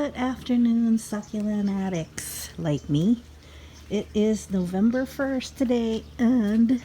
Good afternoon, succulent addicts like me. It is November 1st today, and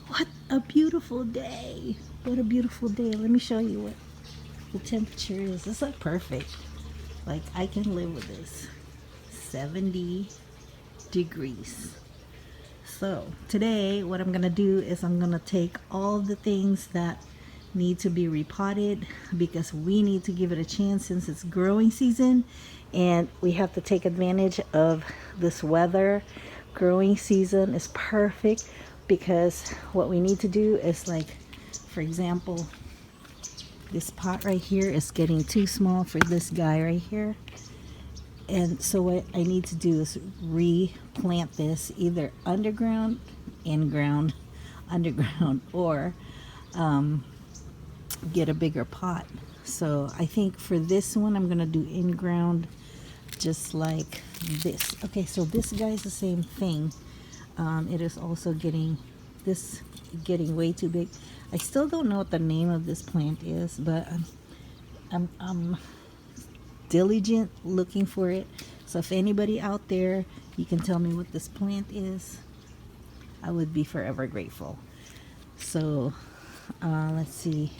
what a beautiful day! What a beautiful day. Let me show you what the temperature is. It's like perfect. Like, I can live with this. 70 degrees. So, today, what I'm going to do is I'm going to take all the things that need to be repotted because we need to give it a chance since it's growing season and we have to take advantage of this weather. Growing season is perfect because what we need to do is, like, for example, this pot right here is getting too small for this guy right here. And so what I need to do is replant this either underground, in ground, underground, or get a bigger pot. So I think for this one I'm gonna do in ground, just like this. Okay, so this guy's the same thing. It is also getting way too big. I still don't know what the name of this plant is, but I'm diligent looking for it. So if anybody out there, you can tell me what this plant is, I would be forever grateful. So let's see,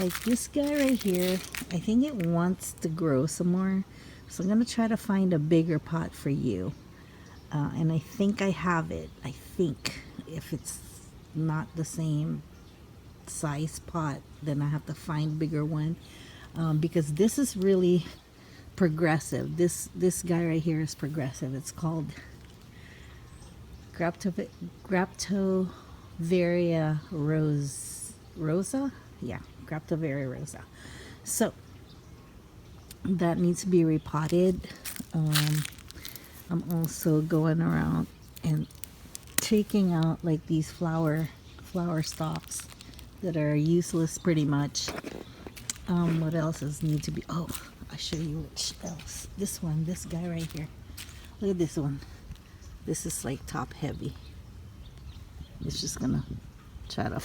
like this guy right here, I think it wants to grow some more, so I'm gonna try to find a bigger pot for you, and I think I have it. I think if it's not the same size pot, then I have to find bigger one, because this is really progressive. This guy right here is progressive. It's called Graptovaria rosa. Yeah, Graptovaria rosa. So that needs to be repotted. I'm also going around and taking out like these flower stalks that are useless pretty much. What else need to be, oh, I'll show you which else. This one, this guy right here. Look at this one. This is like top heavy. It's just gonna try to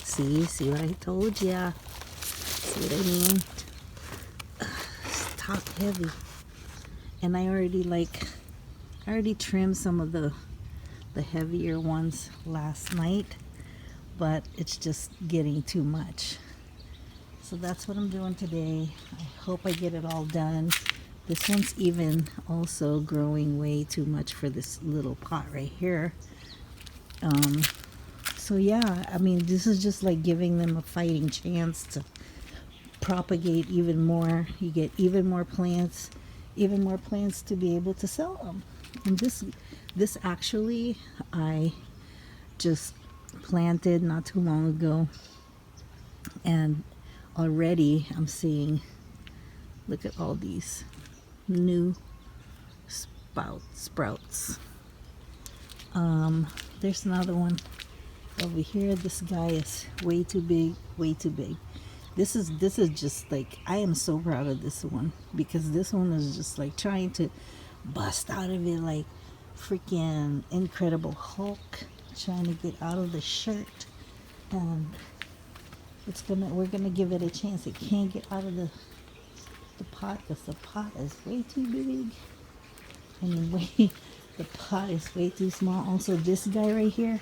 see what I told ya. See what I mean? It's top heavy. And I already trimmed some of the heavier ones last night, but it's just getting too much. So that's what I'm doing today. I hope I get it all done. This one's even also growing way too much for this little pot right here. So yeah, I mean, this is just like giving them a fighting chance to propagate even more. You get even more plants to be able to sell them. And this actually I just planted not too long ago, and already I'm seeing, look at all these new sprouts. There's another one over here. This guy is way too big. This is just like, I am so proud of this one because this one is just like trying to bust out of it like freaking Incredible Hulk, trying to get out of the shirt. And we're gonna give it a chance. It can't get out of the pot because the pot is way too big, and the pot is way too small. Also, this guy right here,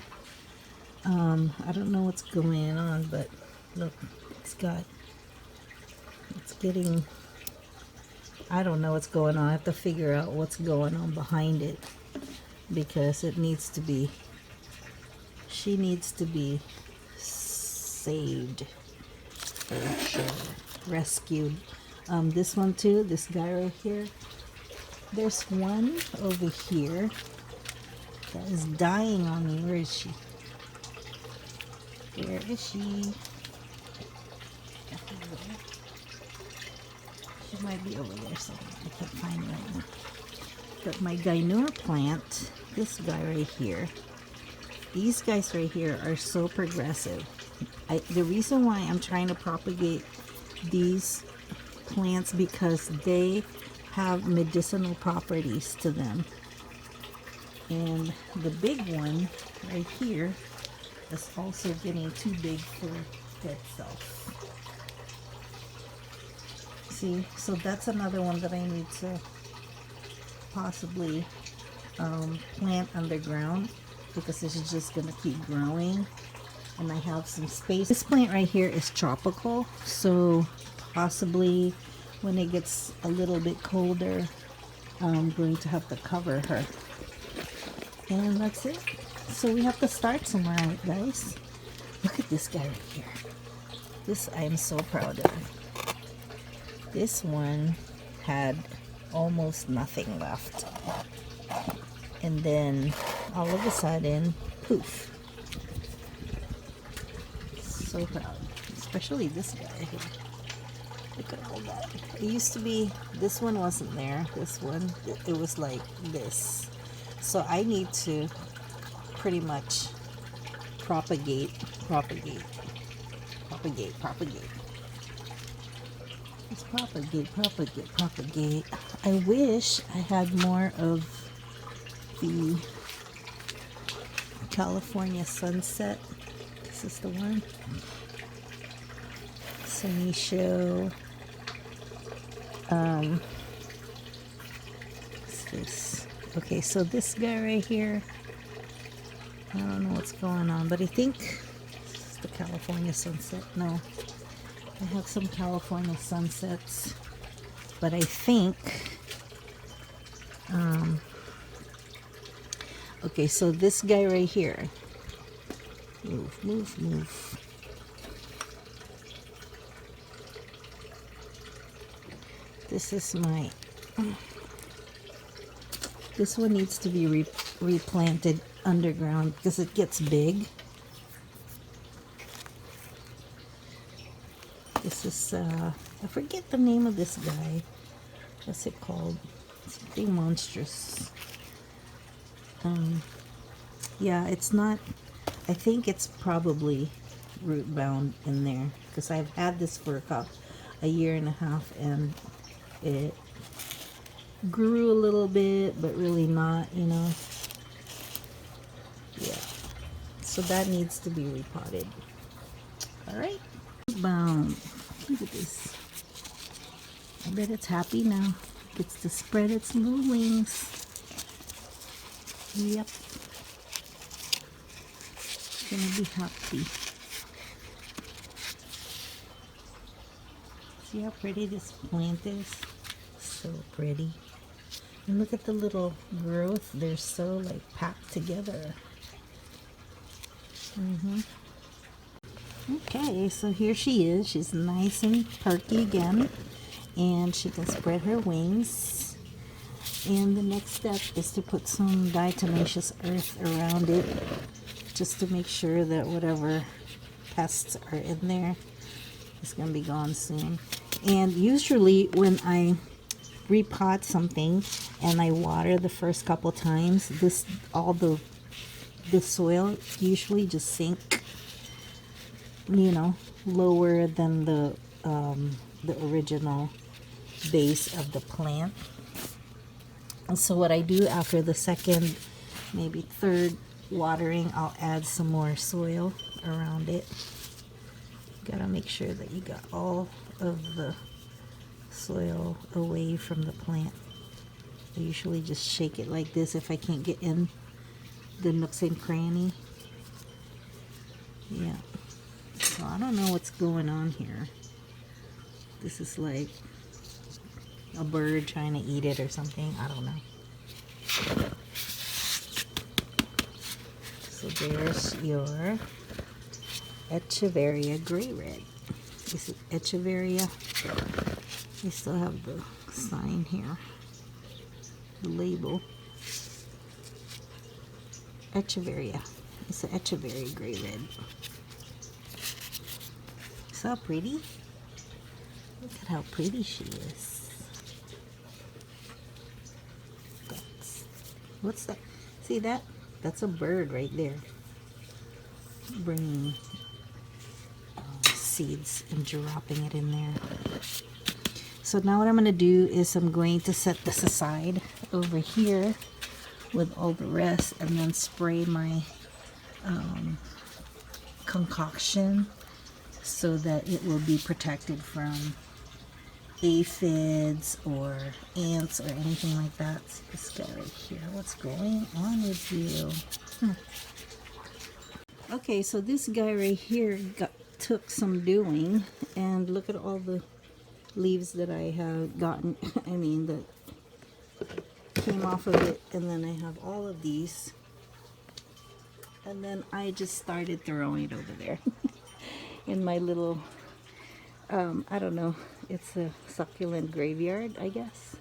I don't know what's going on, but look, I don't know what's going on. I have to figure out what's going on behind it because she needs to be saved for sure, rescued. This one too, this guy right here, there's one over here that is dying on me. Where is she? She might be over there somewhere. I can't find her right now. But my Gainur plant, this guy right here, these guys right here are so progressive. The reason why I'm trying to propagate these plants because they have medicinal properties to them. And the big one right here is also getting too big for itself. See, so that's another one that I need to possibly plant underground, because this is just gonna keep growing and I have some space. This plant right here is tropical, so possibly when it gets a little bit colder, I'm going to have to cover her. And that's it. So we have to start somewhere, right, guys? Look at this guy right here. This I am so proud of. This one had almost nothing left. And then all of a sudden, poof. So proud. Especially this guy here. Look at all that. It used to be, this one wasn't there. This one, it was like this. So I need to pretty much propagate. Just propagate. I wish I had more of the California sunset. This is the one. Sunny show. What's this? Okay, so this guy right here, I don't know what's going on, but I think this is the California sunset. No, I have some California sunsets, but I think okay, so this guy right here, move. This is my, this one needs to be replanted underground because it gets big. This is, I forget the name of this guy. What's it called? Something monstrous. Yeah, it's not, I think it's probably root bound in there because I've had this for a year and a half and it grew a little bit, but really not, you know. Yeah, so that needs to be repotted. All right, boom. Look at this. I bet it's happy now. It gets to spread its little wings. Yep, it's gonna be happy. See how pretty this plant is? So pretty. And look at the little growth. They're so like packed together. Okay, so here she is. She's nice and perky again. And she can spread her wings. And the next step is to put some diatomaceous earth around it, just to make sure that whatever pests are in there is going to be gone soon. And usually when I repot something and I water the first couple times, the soil usually just sink, you know, lower than the original base of the plant. And so what I do after the second, maybe third watering, I'll add some more soil around it. Gotta make sure that you got all of the soil away from the plant. I usually just shake it like this if I can't get in the nooks and cranny. Yeah. So I don't know what's going on here. This is like a bird trying to eat it or something. I don't know. So there's your Echeveria Gray Red. This is Echeveria. We still have the sign here, the label. Echeveria. It's an Echeveria Gray Red. See how pretty? Look at how pretty she is. What's that? See that? That's a bird right there. Bringing seeds and dropping it in there. So now what I'm going to do is I'm going to set this aside over here with all the rest and then spray my concoction so that it will be protected from aphids or ants or anything like that. See this guy right here. What's going on with you? Okay, so this guy right here took some doing, and look at all the leaves that I have gotten. I mean, that came off of it, and then I have all of these, and then I just started throwing it over there in my little I don't know, it's a succulent graveyard, I guess.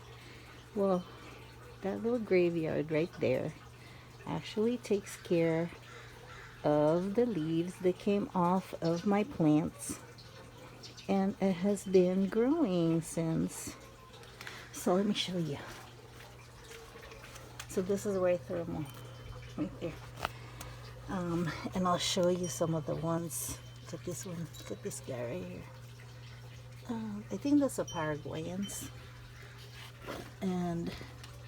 Well, that little graveyard right there actually takes care of the leaves that came off of my plants, and it has been growing since. So let me show you. So this is where I throw them all, right there. And I'll show you some of the ones. Look at this one. Look at this guy right here. I think that's a Paraguayans. And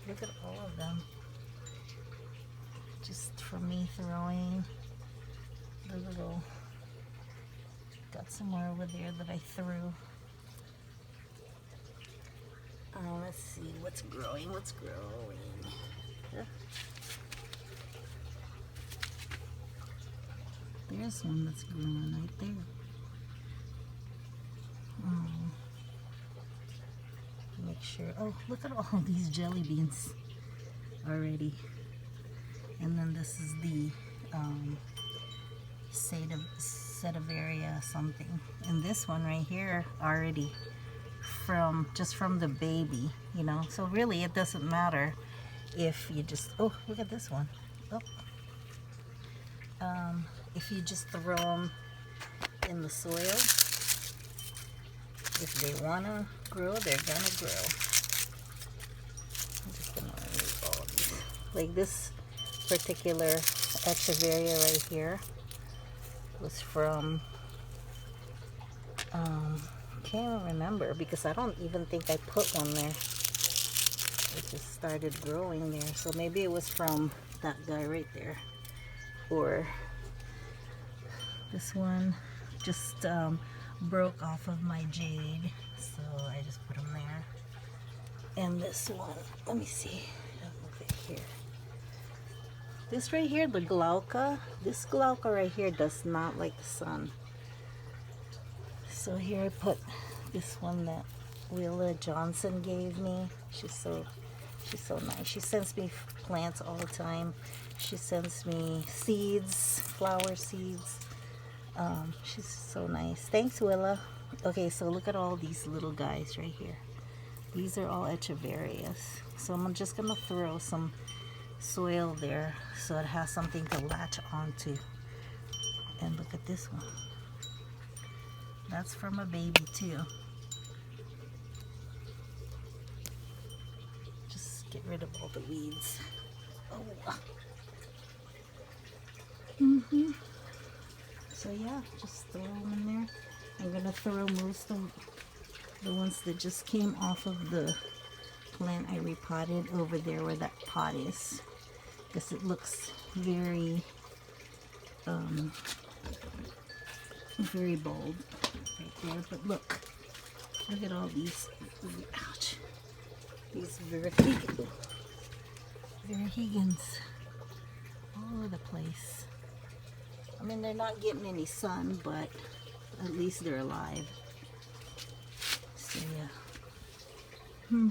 look at all of them. Just from me throwing the little, got some more over there that I threw. Let's see what's growing. Yeah. There's one that's growing right there. Make sure. Oh, look at all these jelly beans already. And then this is the Sedivaria something. And this one right here already just from the baby, you know. So really it doesn't matter if you just, oh, look at this one. Oh. If you just throw them in the soil, if they want to grow, they're going to grow. I'm just going to remove all of these. Like this particular Echeveria right here was from, can't remember because I don't even think I put one there. It just started growing there. So maybe it was from that guy right there. Or this one just broke off of my jade, so I just put them there. And this one, let me see, over here. This right here, the glauca, this glauca right here does not like the sun. So here I put this one that Willa Johnson gave me. She's so nice. She sends me plants all the time. She sends me seeds, flower seeds. She's so nice. Thanks, Willa. Okay, so look at all these little guys right here. These are all Echeverias. So I'm just gonna throw some soil there so it has something to latch onto. And look at this one. That's from a baby too. Just get rid of all the weeds. Oh. So yeah, just throw them in there. I'm gonna throw most of the ones that just came off of the plant I repotted over there where that pot is, because it looks very very bold right there. But look at all these, ouch, these Verhegans all over the place. I mean, they're not getting any sun, but at least they're alive. So yeah.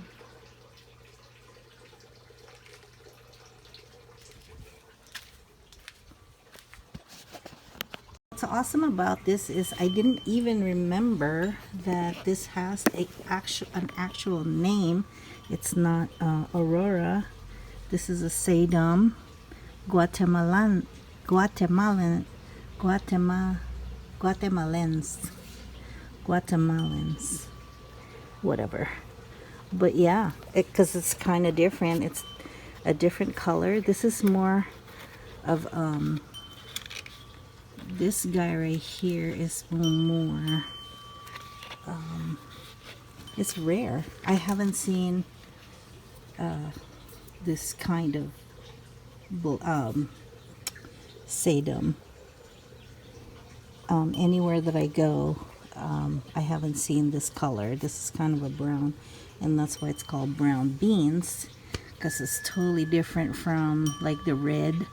What's awesome about this is I didn't even remember that this has an actual name. It's not Aurora. This is a Sedum Guatemalans, whatever. But yeah, because it's kind of different. It's a different color. This is more of this guy right here is more it's rare. I haven't seen this kind of sedum anywhere that I go. I haven't seen this color. This is kind of a brown, and that's why it's called brown beans, because it's totally different from like the red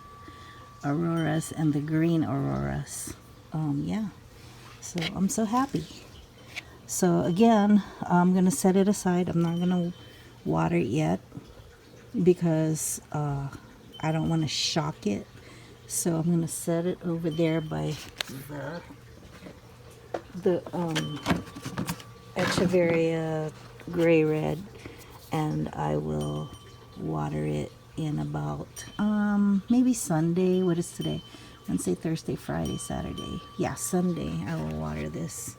auroras and the green auroras. Yeah, so I'm so happy. So again, I'm gonna set it aside. I'm not gonna water it yet because I don't want to shock it. So I'm gonna set it over there by the Echeveria gray red, and I will water it in about maybe Sunday. What is today? Wednesday, Thursday, Friday, Saturday. Yeah, Sunday I will water this.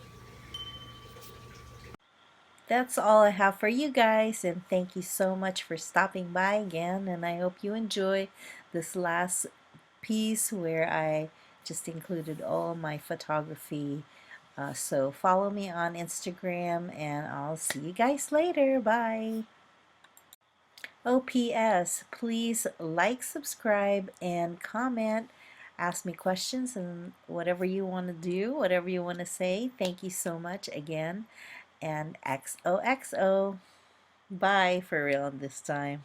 That's all I have for you guys, and thank you so much for stopping by again, and I hope you enjoy this last piece where I just included all my photography. So follow me on Instagram, and I'll see you guys later. Bye. Oh, P.S. Please like, subscribe, and comment. Ask me questions and whatever you want to do, whatever you want to say. Thank you so much again. And XOXO. Bye for real this time.